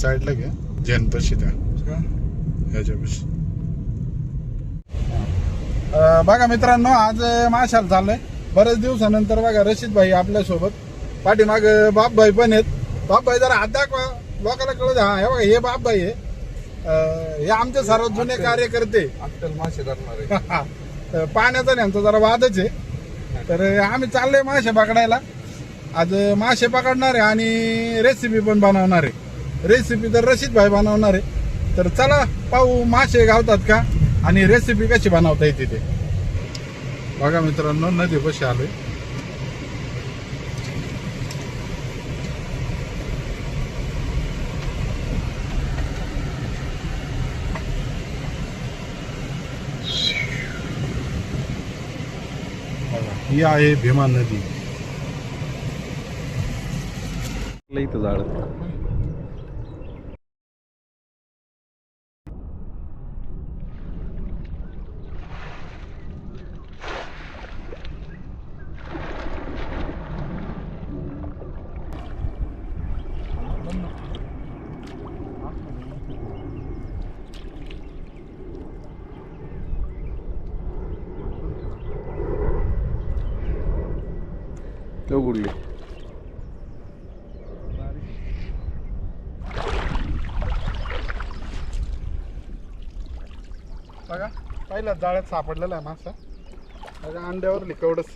साईडला घे जैनपशी त्या ह्याच्यापाशी. बघा मित्रांनो, आज माशाला चाललंय बरेच दिवसानंतर. बघा रशीद भाई आपल्यासोबत, पाठीमाग बाप भाई पण आहेत. बाप भाई जरा हात दाखवा लोकांना कळू द्या. हे बघा हे बाप भाई आहे, हे आमचे सर्वात जुने कार्यकर्ते. मासे धरणार पाण्याचा यांचा जरा वादच आहे. तर आम्ही चाललोय मासे पकडायला. आज मासे पकडणार आहे आणि रेसिपी पण बनवणार आहे. रेसिपी तर रशीद भाई बनवणार आहे. तर चला पाहू मासे गावतात का आणि रेसिपी कशी बनवता येते ते. बघा मित्रांनो, नदी कशी आलोय. ही आहे भीमा नदी. इथं झाड उघडली. बघा पहिल्या जाळ्यात सापडलेला आहे मासा. बघा अंड्यावर लिकवडच,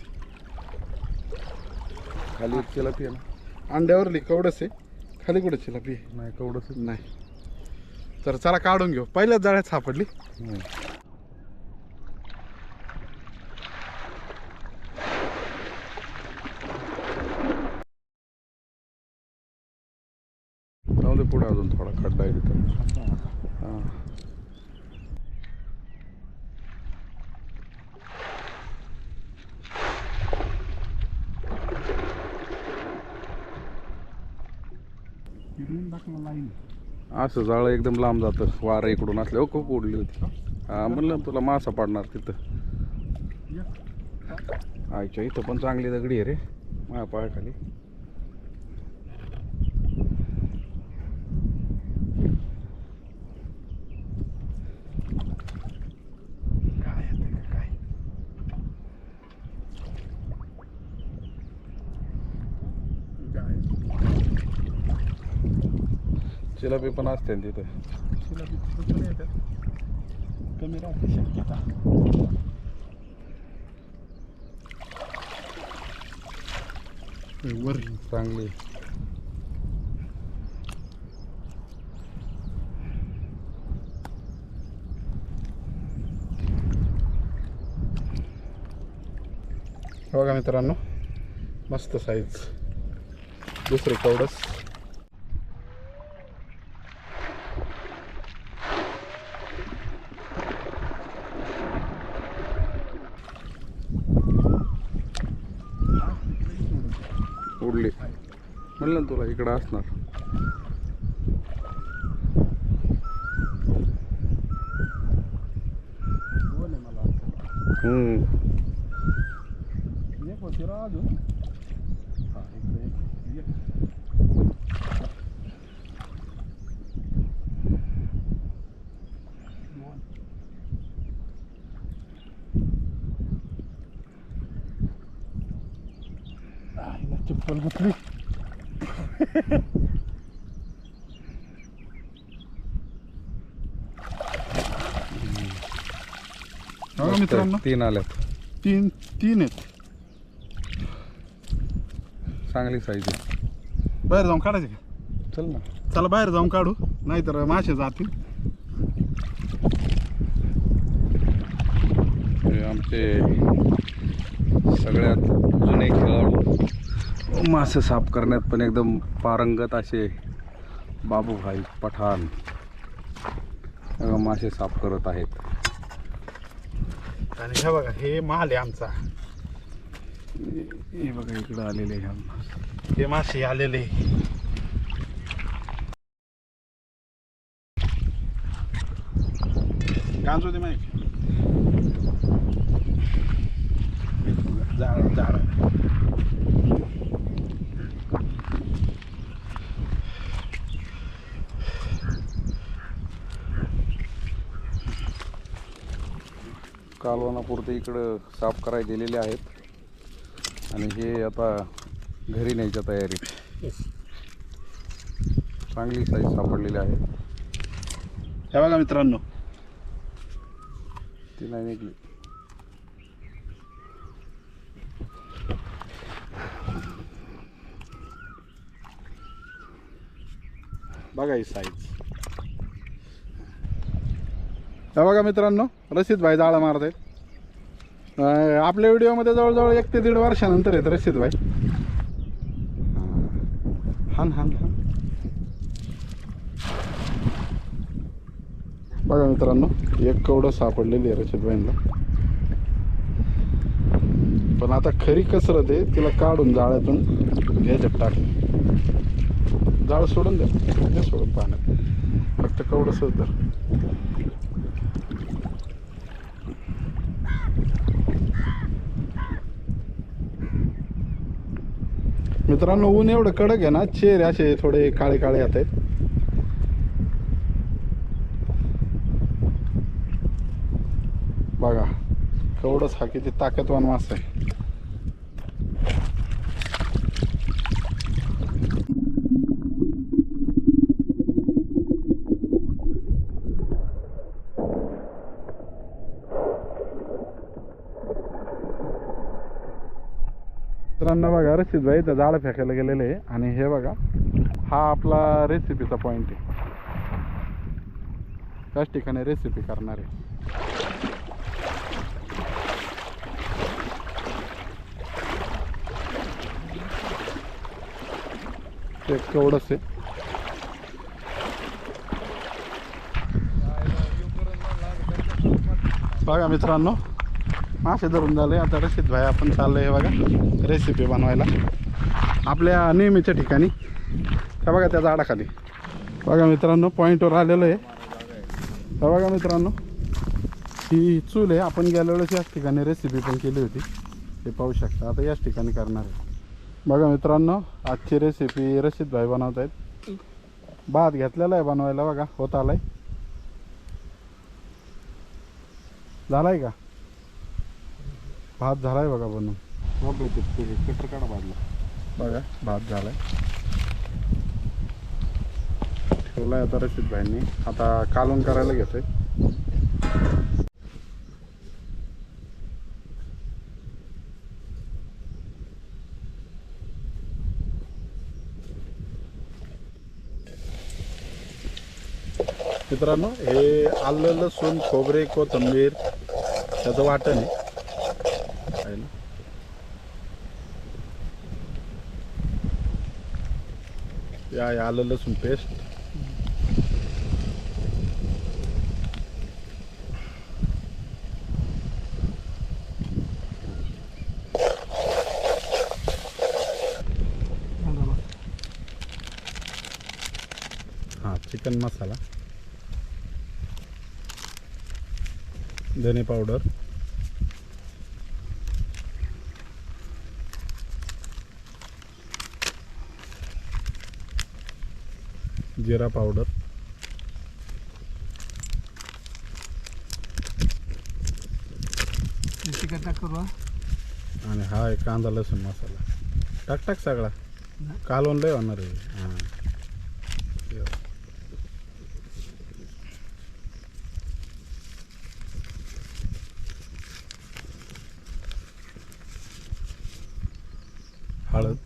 खाली एक चिलापी आहे ना. अंड्यावर लिकवडच आहे, खाली कुठे चिलापी आहे? नाही कवडच नाही. तर चला काढून घेऊ. पहिल्याच जाळ्यात सापडली. पुढे अजून थोडा खड्डा आहे तिथं. हां असं जाळं एकदम लांब जातं. वारं इकडून असले खूप उडली होती. हा म्हणलं तुला मासा पडणार तिथं. आईच्या इथं पण चांगली दगडी आहे रे माझ्या पायाखाली. चिलापी पण असते ना तिथं. कमी राहते शक्यता. वर चांगली. बघा मित्रांनो, मस्त साईज. दुसरे कवडस. उडली म्हणलं ना तुला इकडं असणार. चप्पल घातली. मित्रांनो तीन आल्यात. तीन आहेत. चांगली साईज आहे. बाहेर जाऊन काढायचे का? चल ना. चला बाहेर जाऊन काढू, नाहीतर मासे जातील. आमचे सगळ्यात जुने खेळाडू मासे साफ करण्यात पण एकदम पारंगत असे बाबूभाई पठाण मासे साफ करत आहेत. आणि हे बघा, हे माल आहे आमचा. हे बघा इकडं आलेले हे मासे आलेले. गांजो दे माहिती. झाड कालवणापुरते इकडं साफ करायला दिलेले आहेत आणि हे आता घरी न्यायच्या तयारीत. चांगली साईज सापडलेली आहे. हे बघा मित्रांनो, ती नाही निघली. बघा ही साईज. हे बघा मित्रांनो, रशीद भाई जाळा मारत आहेत. आपल्या व्हिडिओमध्ये जवळजवळ 1 ते 1.5 वर्षानंतर आहेत रशीद भाई. हान हान हान. बघा मित्रांनो, एक कवडं सापडलेली आहे रशीद भाईंना. पण आता खरी कसरत आहे तिला काढून जाळ्यातून घ्यायच्यात टाकून. जाळ सोडून द्या, ते सोडून पाण्यात, फक्त कवडं सुद्धा. मित्रांनो, ऊन एवढं कडक आहे ना, चेहरे असे थोडे काळे काळे येत आहेत. बघा कवडच हा किती ताकदवान मासा आहे. मित्रांनो बघा, रशीद भाई इथं जाळं फेकायला गेलेले आहे आणि हे बघा, हा आपला रेसिपीचा पॉइंट आहे. त्याच ठिकाणी रेसिपी करणार आहे. एक कवडच आहे. बघा मित्रांनो, मासे धरून झाले. आता रशीद भाई आपण चाललोय बघा रेसिपी बनवायला आपल्या नेहमीच्या ठिकाणी. त्या बघा त्या झाडाखाली. बघा मित्रांनो, पॉईंटवर आलेलो आहे. तर बघा मित्रांनो, ही चूल आहे. आपण गेल्या वेळेस याच ठिकाणी रेसिपी पण केली होती, हे पाहू शकता. आता याच ठिकाणी करणार आहे. बघा मित्रांनो, आजची रेसिपी रशीद भाई बनवत आहेत. भात घेतलेला आहे बनवायला. बघा होत आलाय. झालाय का भात? झालाय बघा बनवून. कटर काढा बाजूला. बघा भात झालाय, ठेवलाय आता रशीद भाईंनी. आता कालवण करायला घेतोय. मित्रांनो, हे आलं, लसूण, खोबरे, कोथिंबीर त्याचं वाटण आहे. या आलं लसूण पेस्ट. हा चिकन मसाला, धने पावडर, जिरा पावडर, आणि हा एक कांदा लसूण मसाला. टाक टाक सगळा. कालवण लय होणार आहे. हां हळद,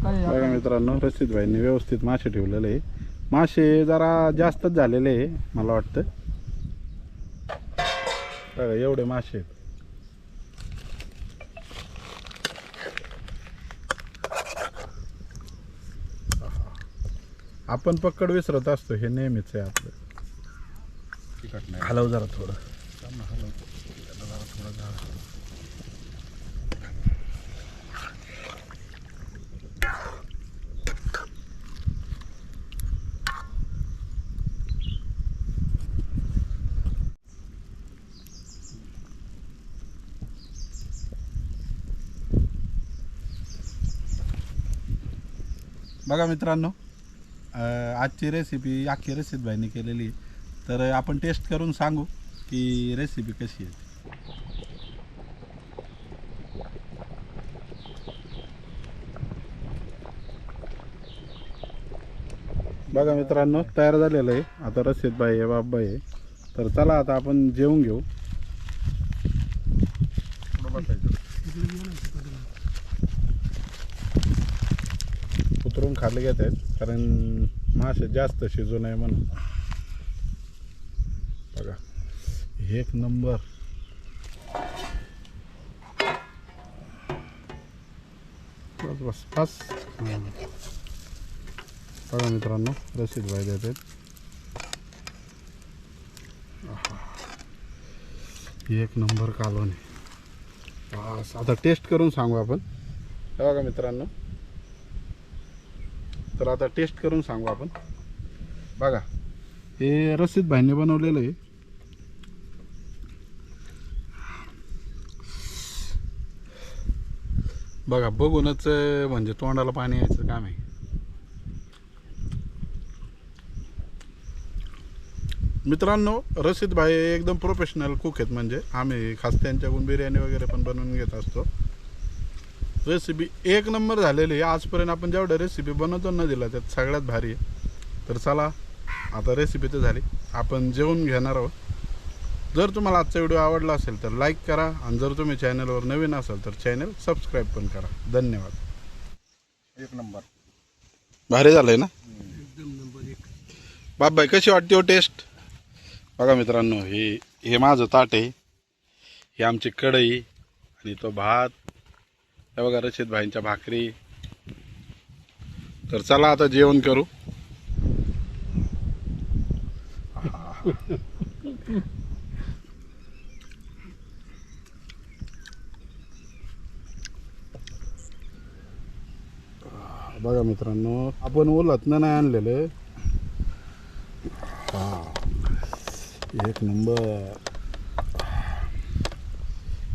बघा मित्रांनो, रशीद भाईंनी व्यवस्थित मासे ठेवलेले आहे. मासे जरा जास्तच झालेले आहे मला वाटतं. बघा एवढे मासे आहेत. आपण पकड विसरत असतो, हे नेहमीच आहे आपलं. हलव जरा थोडं. बघा मित्रांनो, आजची रेसिपी अख्खी रशीद भाईने केलेली आहे. तर आपण टेस्ट करून सांगू की रेसिपी कशी आहे. बघा मित्रांनो, तयार झालेलं आहे. आता रशीद भाई आहे, बाबाई आहे. तर चला आता आपण जेवून घेऊ. उतरून खाल्ले घेत आहेत कारण मासे जास्त शिजू नये म्हणून. बघा एक नंबर. बस बस बस. बघा मित्रांनो, रशीद भाई देत आहेत. एक नंबर कालवण आहे. बस आता टेस्ट करून सांगू आपण. बघा मित्रांनो, तर आता टेस्ट करून सांगू आपण. बघा हे रशीद भाईने बनवलेलं आहे. बघा बघूनच म्हणजे तोंडाला पाणी यायचं काम आहे. मित्रांनो, रशीद भाई एकदम प्रोफेशनल कुक आहेत. म्हणजे आम्ही खास त्यांच्याकडून बिर्याणी वगैरे पण बनवून घेत असतो. रेसिपी एक नंबर झालेली आहे. आजपर्यंत आपण जेवढ्या रेसिपी बनवतो न दिला त्यात सगळ्यात भारी आहे. तर चला आता रेसिपी तर झाली, आपण जेवून घेणार आहोत. जर तुम्हाला आजचा व्हिडिओ आवडला असेल तर लाईक करा आणि जर तुम्ही चॅनलवर नवीन असाल तर चॅनल सबस्क्राईब पण करा. धन्यवाद. एक नंबर भारी झालंय ना एकदम नंबर एक. बाबाई, कशी वाटते हो टेस्ट? बघा मित्रांनो, हे माझं ताट आहे, ही आमची कढई आणि तो भात. हे बघा रशीद भाईंच्या भाकरी. तर चला आता जेवण करू. बघा मित्रांनो, आपण ओलातनं नाही आणलेलं. एक नंबर.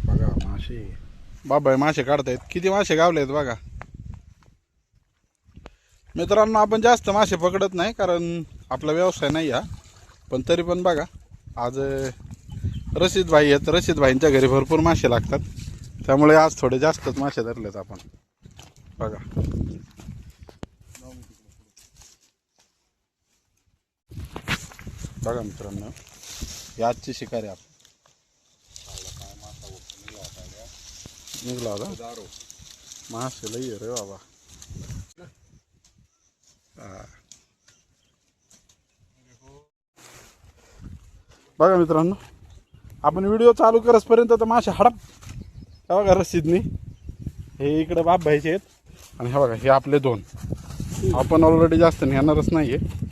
बघा मासे. बाबाई मासे काढतायत. किती मासे गावलेत बघा मित्रांनो. आपण जास्त मासे पकडत नाही कारण आपला व्यवसाय नाही हा. पण तरी पण बघा, आज रशीद भाई आहेत. रशीद भाईंच्या घरी भरपूर मासे लागतात, त्यामुळे आज थोडे जास्तच मासे धरलेत आपण. बघा बघा मित्रांनो, ही आजची शिकारी आपण. निघला होता मासे लई रे बाबा. बघा मित्रांनो, आपण व्हिडिओ चालू करसपर्यंत तर मासे हडप. हे बघा रशीदनी, हे इकडे बाप भाईचे आहेत आणि हे बघा हे आपले दोन. आपण ऑलरेडी जास्त नेणारच नाही आहे.